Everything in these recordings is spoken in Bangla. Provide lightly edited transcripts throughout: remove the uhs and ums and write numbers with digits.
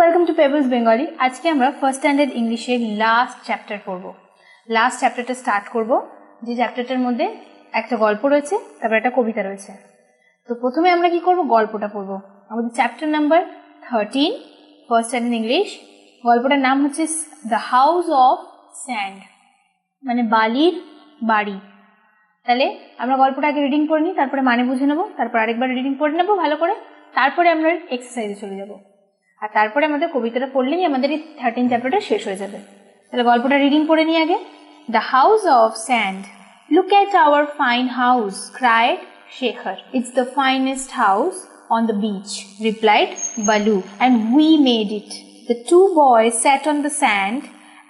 welcome to Pebbles Bengali. আজকে আমরা ফার্স্ট স্ট্যান্ডার্ড ইংলিশের লাস্ট চ্যাপ্টার পড়ব। লাস্ট চ্যাপ্টারটা স্টার্ট করব, যে চ্যাপ্টারটার মধ্যে একটা গল্প রয়েছে, তারপর একটা কবিতা রয়েছে। তো প্রথমে আমরা কি করব, গল্পটা পড়ব। আমাদের chapter number 13, first standard English. গল্পটার নাম হচ্ছে দ্য হাউস অফ স্যান্ড, মানে বালির বাড়ি। তাহলে আমরা গল্পটা আগে রিডিং করে নিই, তারপরে মানে বুঝে নেবো, তারপর আরেকবার রিডিং পড়ে নেবো ভালো করে, তারপরে আমরা এক্সারসাইজে চলে যাব। আর তারপরে আমাদের কবিতাটা পড়লেই আমাদের এই 13 চ্যাপ্টারটা শেষ হয়ে যাবে। তাহলে গল্পটা রিডিং করে নিই আগে। The house of sand. Look at our fine house, cried Shekhar. It's the finest house on the beach, replied Balu, and we made it. The two boys sat on the sand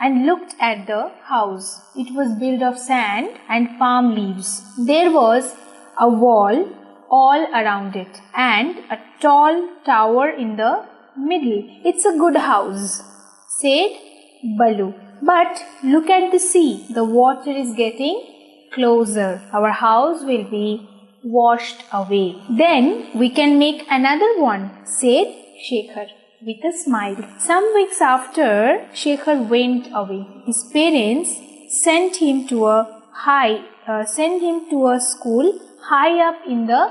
and looked at the house. It was built of sand and palm leaves. There was a wall all around it and a tall tower in the middle. It's a good house, said Balu. But look at the sea. The water is getting closer. Our house will be washed away. Then we can make another one, said Shekhar with a smile. Some weeks after, Shekhar went away. His parents sent him to a school high up in the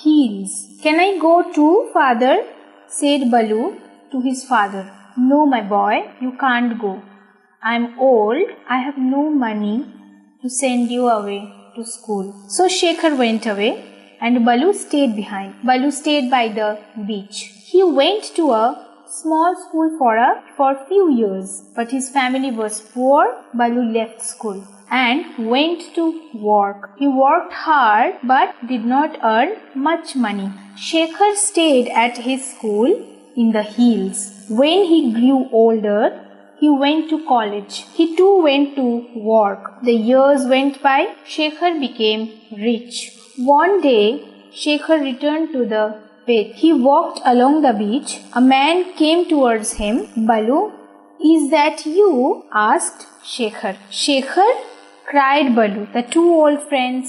hills. Can I go too, father? Said Balu to his father. No, my boy, you can't go. I'm old. I have no money to send you away to school. So Shekhar went away and Balu stayed behind. Balu stayed by the beach. He went to a small school for few years, but his family was poor. Balu left school and went to work. He worked hard but did not earn much money. Shekhar stayed at his school in the hills. When he grew older, he went to college. He too went to work. The years went by. Shekhar became rich. One day, Shekhar returned to the pit. He walked along the beach. A man came towards him. Balu, is that you? Asked Shekhar. Shekhar, cried Balu. The two old friends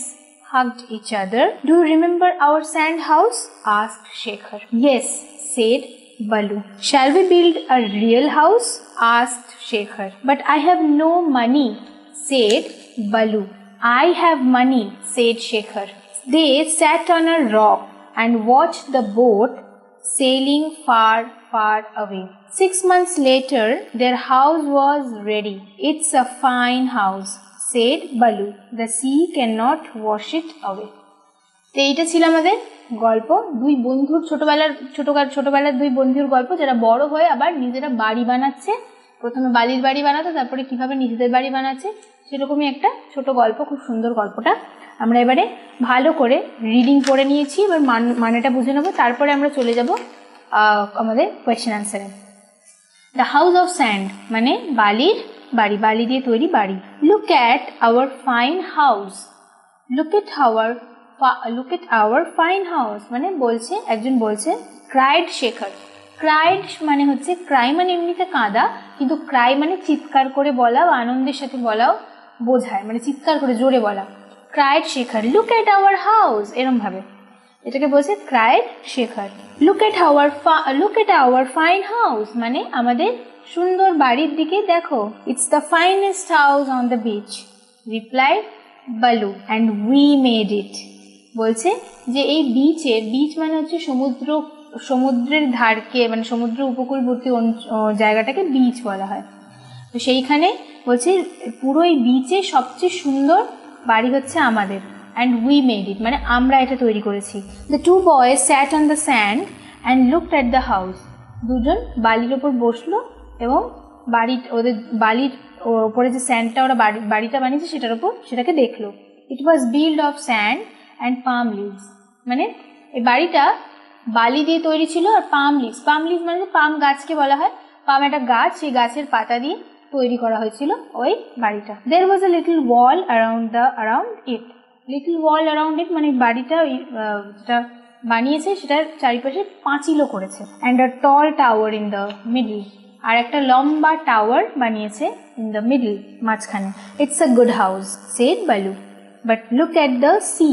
hugged each other. Do you remember our sand house? Asked Shekhar. Yes, said Balu. Shall we build a real house? Asked Shekhar. But I have no money, said Balu. I have money, said Shekhar. They sat on a rock and watched the boat sailing far, far away. 6 months later, their house was ready. It's a fine house, said Balu. The sea cannot wash it away. এইটা ছিল আমাদের গল্প। দুই বন্ধুর ছোটবেলার দুই বন্ধুর গল্প, যারা বড় হয়ে আবার নিজেরা বাড়ি বানাচ্ছে। প্রথমে বালির বাড়ি বানাতো, তারপরে কিভাবে নিজেদের বাড়ি বানাচ্ছে, সেরকমই একটা ছোট গল্প। খুব সুন্দর গল্পটা। আমরা এবারে ভালো করে রিডিং পড়ে নিয়েছি, এবার মানেটা বুঝে নেবো, তারপরে আমরা চলে যাব আমাদের কোয়েশ্চেন আনসারে। দ্য হাউস অফ স্যান্ড মানে বালির বাড়ি, বালি দিয়ে তৈরি বাড়ি। Look at our fine house. Look at our fine house মানে বলছে, একজন বলছে ক্রাইড শেখার। ক্রাইড মানে হচ্ছে, ক্রাই মানে এমনিতে কাঁদা, কিন্তু ক্রাই মানে চিৎকার করে বলা বা আনন্দের সাথে বলাও বোঝায়, মানে চিৎকার করে জোরে বলা। ক্রাইড শেখার, লুক এট আওয়ার হাউস, এরম ভাবে এটাকে বলছে ক্রাইড শেখার। Look at our fine house মানে আমাদের সুন্দর বাড়ির দিকে দেখো। It's the finest house on the beach, replied বালু, অ্যান্ড উই মেড ইট। বলছে যে এই বিচ মানে হচ্ছে সমুদ্রের ধারকে, মানে সমুদ্র উপকূলবর্তী জায়গাটাকে বিচ বলা হয়। তো সেইখানে বলছে পুরো এই বিচে সবচেয়ে সুন্দর বাড়ি হচ্ছে আমাদের, অ্যান্ড উই মেড ইট মানে আমরা এটা তৈরি করেছি। The two boys sat on the sand and looked at the house. দুজন বালির ওপর বসলো এবং ওদের বালির ওপরে যে স্যান্ডটা ওরা বাড়িটা বানিয়েছে সেটাকে দেখলো। It was build of sand and palm leaves মানে এই বাড়িটা বালি দিয়ে তৈরি ছিল, আর পাম লিভস মানে পাম গাছকে বলা হয়। পাম একটা গাছ, সেই গাছের পাতা দিয়ে তৈরি করা হয়েছিল ওই বাড়িটা। There was a little wall around it. Little wall around it মানে বাড়িটা যেটা বানিয়েছে সেটার চারিপাশে পাঁচিলও করেছে। And a tall tower in the middle, আর একটা লম্বা টাওয়ার বানিয়েছে ইন দ্য মিডল, মাঝখানে। It's a good house, said Balu, but look at the sea.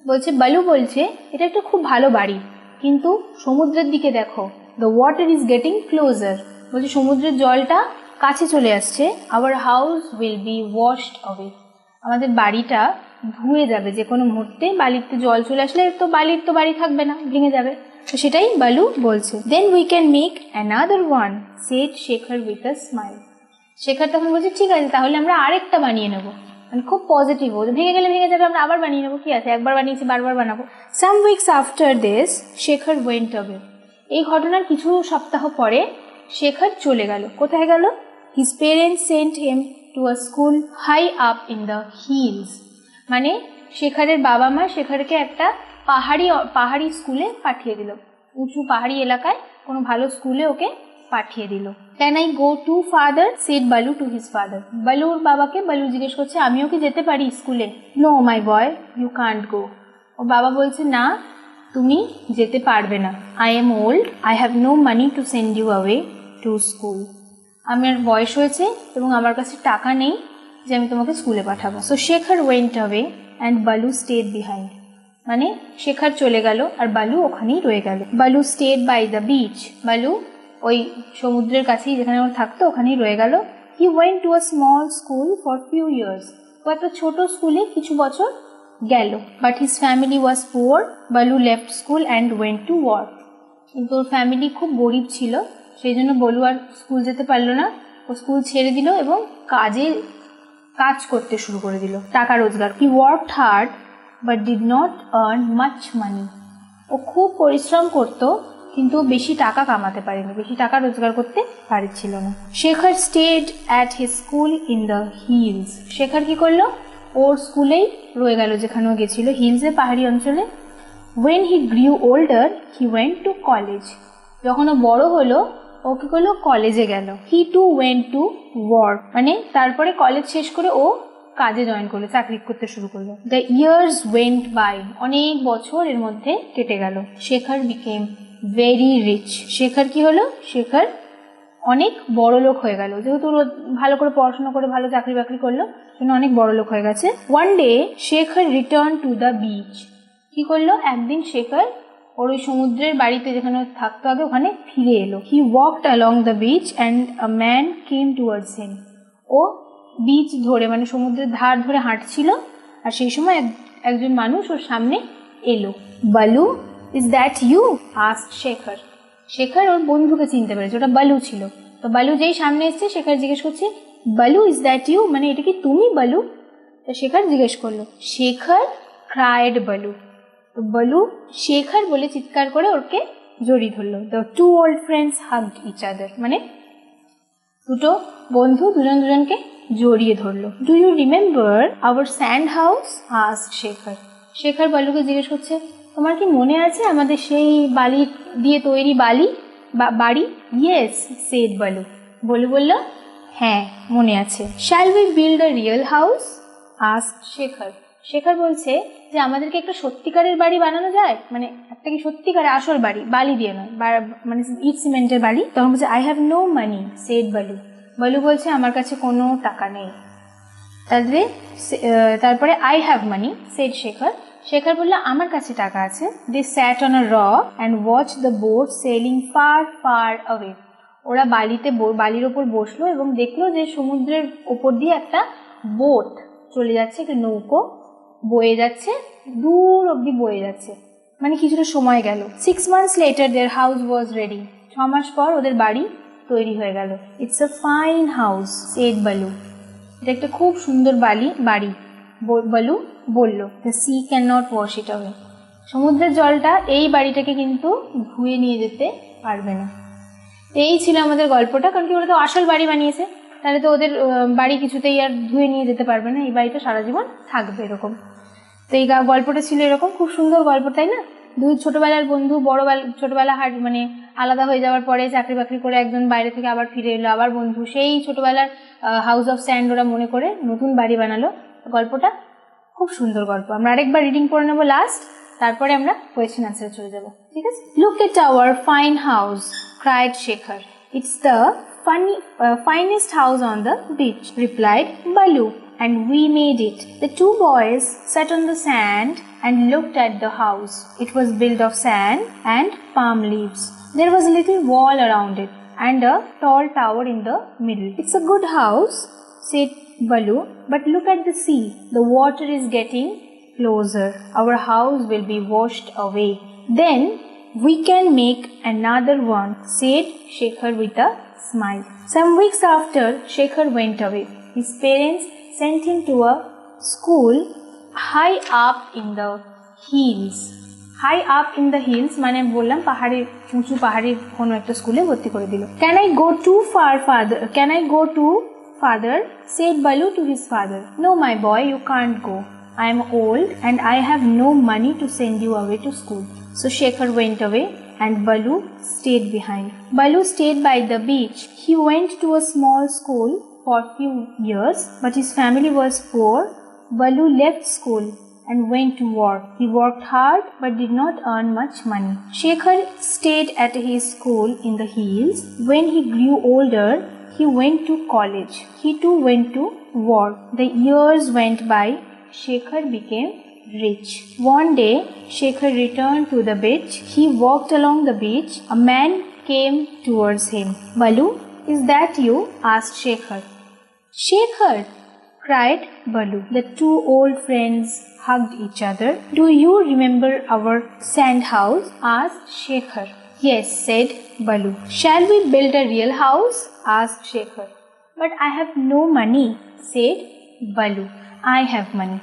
বলছে বালু বলছে এটা একটা খুব ভালো বাড়ি, কিন্তু সমুদ্রের দিকে দেখো। The water is getting closer. বলছে সমুদ্রের জলটা কাছে চলে আসছে. Our house will be washed away. আমাদের বাড়িটা ধুয়ে যাবে যে কোনো মুহূর্তে. বালিতে জল চলে আসলে তো বালির তো বাড়ি থাকবে না, ভেঙে যাবে. তো সেটাই বালু বলছে. Then we can make another one, said Shekhar with a smile. শেখার তখন বলছে ঠিক আছে তাহলে আমরা আরেকটা বানিয়ে নেবো. মানে খুব পজিটিভ, ও ভেঙে গেলে ভেঙে যাবে, আমরা আবার বানিয়ে নেবো, কি আছে, একবার বানিয়েছি বারবার বানাবো. Some weeks after this, Shekhar went away. এই ঘটনার কিছু সপ্তাহ পরে শেখার চলে গেল. কোথায় গেল? His parents sent him to a school high up in the hills. মানে শেখারের বাবা মা শেখারকে একটা পাহাড়ি স্কুলে পাঠিয়ে দিল. উঁচু পাহাড়ি এলাকায় কোনো ভালো স্কুলে ওকে পাঠিয়ে দিল. Can I go too father? said Balu to his father. বালুর বাবাকে বালু জিজ্ঞেস করছে আমিও কি যেতে পারি স্কুলে? No my boy, you can't go. ও বাবা বলছে না তুমি যেতে পারবে না. I am old, I have no money to send you away to school. আমার বয়স হয়েছে এবং আমার কাছে টাকা নেই যে আমি তোমাকে স্কুলে পাঠাবো. So Shekhar went away and Balu stayed behind. মানে শেখার চলে গেল আর বালু ওখানেই রয়ে গেল. Balu stayed by the beach. বালু ওই সমুদ্রের কাছেই যেখানে ওর থাকতো ওখানেই রয়ে গেল. He went to a small school for few years. ও একটা ছোট স্কুলে কিছু বছর গেল. But his family was poor. Balu left school and went to work. কিন্তু ওর ফ্যামিলি খুব গরিব ছিল, সেই জন্য বলু আর স্কুল যেতে পারলো না. ও স্কুল ছেড়ে দিল এবং কাজ করতে শুরু করে দিল, টাকা রোজগার. He worked hard but did not earn much money. ও খুব পরিশ্রম করতো কিন্তু বেশি টাকা কামাতে পারেনি, বেশি টাকা রোজগার করতে পারছিল না. Shekhar stayed at his school in the hills. Shekhar কি করলো? ওর স্কুলেই রয়ে গেল যেখানে ও গেছিল, হিলসে, পাহাড়ি অঞ্চলে. When he grew older, he went to college. যখন ও বড় হলো ও কি করলো? কলেজে গেল. He too went to work. মানে তারপরে কলেজ শেষ করে ও কাজে জয়েন করলো, চাকরি করতে শুরু করলো. The years went by. অনেক বছর এর মধ্যে কেটে গেল. শেখার became very rich. শেখার কি হলো? শেখার অনেক বড় লোক হয়ে গেল, যেহেতু ভালো করে পড়াশোনা করে ভালো চাকরি বাকরি করলো, সেজন্য অনেক বড় লোক হয়ে গেছে. One day, Shekhar returned to the beach. কি করলো? একদিন শেখার ওর ওই সমুদ্রের বাড়িতে যেখানে থাকতো আগে ওখানে ফিরে এলো. He walked along the beach and a man came towards him. O beach ধরে মানে সমুদ্রের ধার ধরে হাঁটছিল আর সেই সময় একজন মানুষ ওর সামনে এলো. বালু, is that you? asked Shekhar. শেখার ওর বন্ধুকে চিনতে পেরেছে, ওটা বালু ছিল. তো বালু যেই সামনে এসছে শেখার জিজ্ঞেস করছে বালু, is that you? মানে এটা কি তুমি বালু? তো শেখার জিজ্ঞেস করলো. শেখার cried বালু. তো বালু শেখার বলে চিৎকার করে ওকে জড়িয়ে ধরলো. The two old friends hugged each other. মানে দুটো বন্ধু দুজন দুজনকে জড়িয়ে ধরলো. Do you remember our sand house? asked Shekhar. শেখার বালুকে জিজ্ঞেস করছে তোমার কি মনে আছে আমাদের সেই বালি দিয়ে তৈরি বাড়ি? Yes, said বালু. বলু বলল হ্যাঁ মনে আছে. Shall we build a real house? asked Shekhar. শেখার বলছে যে আমাদেরকে একটা সত্যিকারের বাড়ি বানানো যায়, মানে একটা কি সত্যিকারের আসল বাড়ি, বালি দিয়ে নয়, মানে ইট সিমেন্টের বাড়ি. তখন বলছে I have no money, said বালু. বালু বলছে আমার কাছে কোনো টাকা নেই. তারপরে I have money, said Shekhar. শেখার বলল আমার কাছে টাকা আছে. They sat on a rock and watched the boat sailing far far away. ওরা বালির ওপর বসলো এবং দেখলো যে সমুদ্রের ওপর দিয়ে একটা বোট চলে যাচ্ছে, একটা নৌকো বয়ে যাচ্ছে, দূর অব্দি বয়ে যাচ্ছে, মানে কিছুটা সময় গেল. 6 months later their house was ready. 6 মাস পর ওদের বাড়ি তৈরি হয়ে গেল. It's a fine house, said বালু. এটা একটা খুব সুন্দর বাড়ি, বালু বলল. The sea cannot wash it away. সমুদ্রের জলটা এই বাড়িটাকে কিন্তু ধুয়ে নিয়ে যেতে পারবে না. এই ছিল আমাদের গল্পটা, কারণ কি ওরা তো আসল বাড়ি বানিয়েছে, তাহলে তো ওদের বাড়ি কিছুতেই আর ধুয়ে নিয়ে যেতে পারবে না, এই বাড়িটা সারা জীবন থাকবে এরকম. তো এই গল্পটা ছিল এরকম, খুব সুন্দর গল্প তাই না? দুই ছোটবেলার বন্ধু ছোটবেলা মানে আলাদা হয়ে যাওয়ার পরে চাকরি বাকরি করে একজন বাইরে থেকে আবার ফিরে এলো, আবার বন্ধু, সেই ছোটবেলার হাউস অফ স্যান্ড ওরা মনে করে নতুন বাড়ি বানালো. গল্পটা খুব সুন্দর গল্প. আমরা আরেকবার রিডিং করে নেবো লাস্ট, তারপরে আমরা কোয়েশ্চেন আনসারে চলে যাবো, ঠিক আছে? Look at our fine house, cried Shekhar. It's the finest house on the beach, replied Balu, and we made it. The two boys sat on the sand and looked at the house. It was built of sand and palm leaves. There was a little wall around it and a tall tower in the middle. It's a good house, said Balu, but look at the sea. The water is getting closer. Our house will be washed away. Then we can make another one, said Shekhar with a smile. Some weeks after, Shekhar went away. His parents sent him to a school high up in the hills. High up in the hills মানে আমি বললাম পাহাড়ের উঁচু পাহাড়ের কোনো একটা স্কুলে ভর্তি করে দিল. Can I go too far, father? Can I go too, father? Said Balu to his father. No, my boy, you can't go. I am old and I have no money to send you away to school. So Shekhar went away and Balu stayed behind. Balu stayed by the beach. He went to a small school for a few years, but his family was poor. Balu left school and went to work. He worked hard but did not earn much money. Shekhar stayed at his school in the hills. When he grew older, he went to college. He too went to work. The years went by. Shekhar became rich. One day, Shekhar returned to the beach. He walked along the beach. A man came towards him. Balu, is that you? Asked Shekhar. Shekhar, cried Balu. The two old friends hugged each other. Do you remember our sand house? Asked Shekhar. Yes, said Balu. Shall we build a real house? Asked Shekhar. But I have no money, said Balu. I have money,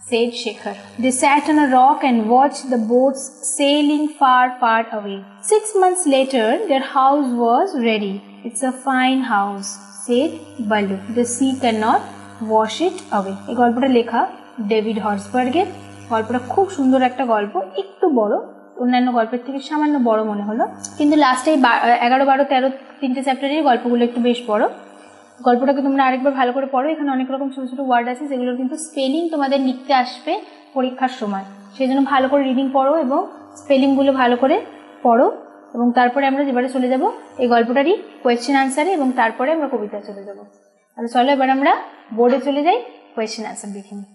said Shekhar. They sat on a rock and watched the boats sailing far, far away. 6 months later, their house was ready. It's a fine house, said Balu. The sea cannot wash it away. এই গল্পটা লেখা ডেভিড হর্সবার্গের. গল্পটা খুব সুন্দর একটা গল্প, একটু বড়, অন্যান্য গল্পের থেকে সামান্য বড় মনে হলো, কিন্তু লাস্টে 11, 12, 13 তিনটে চ্যাপ্টারের গল্পগুলো একটু বেশ বড়. গল্পটাকে তোমরা আরেকবার ভালো করে পড়ো. এখানে অনেক রকম ছোটো ছোটো ওয়ার্ড আছে যেগুলোর কিন্তু স্পেলিং তোমাদের লিখতে আসবে পরীক্ষার সময়. সেই জন্য ভালো করে রিডিং পড়ো এবং স্পেলিংগুলো ভালো করে পড়ো, এবং তারপরে আমরা এবারে চলে যাব এই গল্পটারই কোয়েশ্চেন আনসারে, এবং তারপরে আমরা কবিতা চলে যাব. তাহলে চলো এবার আমরা বোর্ডে চলে যাই, কোয়েশ্চেন আনসার দেখে নিই.